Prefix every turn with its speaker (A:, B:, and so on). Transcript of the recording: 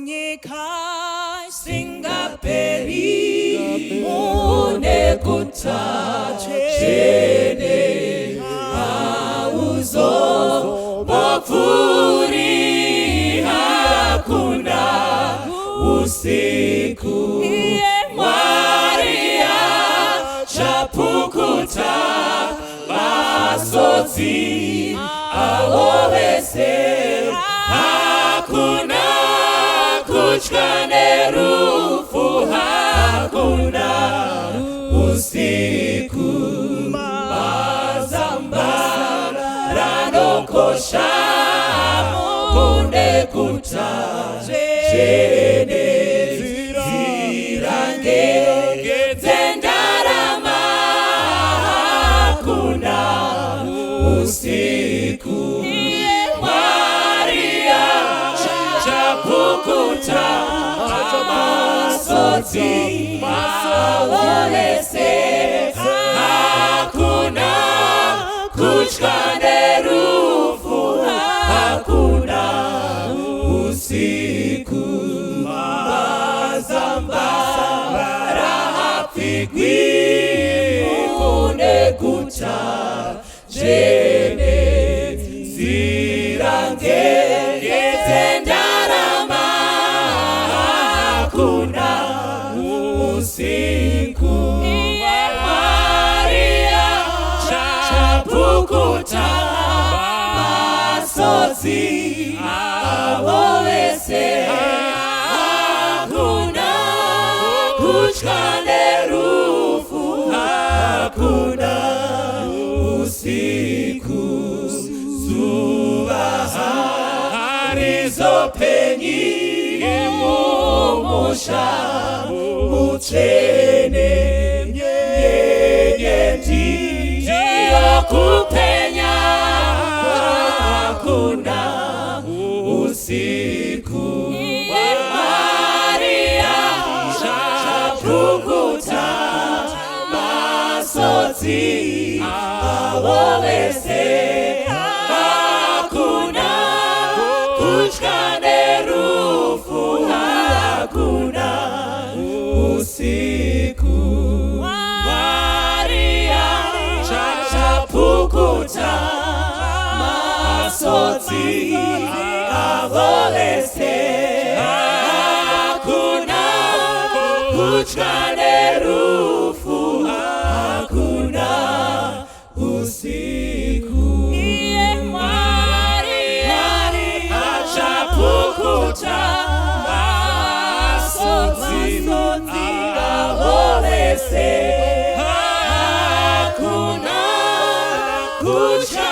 A: munyika singaperi unekuta chene auzo mafuri hakuna usiku Maria chapukuta masoti awowese hakuna kuchkane rufu hakuna usiku mazambara nokosha munde kuta jene zirange zendarama hakuna usiku Maria chapukuta masoti mawolese hakuna kuchkane rufu hakuna usiku mazambara hapigwi unekuta jene zirange zendarama hakuna usiku Maria chapukuta masoti awowese hakuna kuchkane rufu hakuna usiku zuva harizopenyi mumusha muchene nyenyeti yokupenya hakuna usiku Maria chapukuta masoti awowese hakuna kuchkane rufu hakuna usiku Maria chapukuta masoti awowese hakuna kuchkane rufu hakuna usiku Maria chapukuta masoti awowese hakuna kuchkane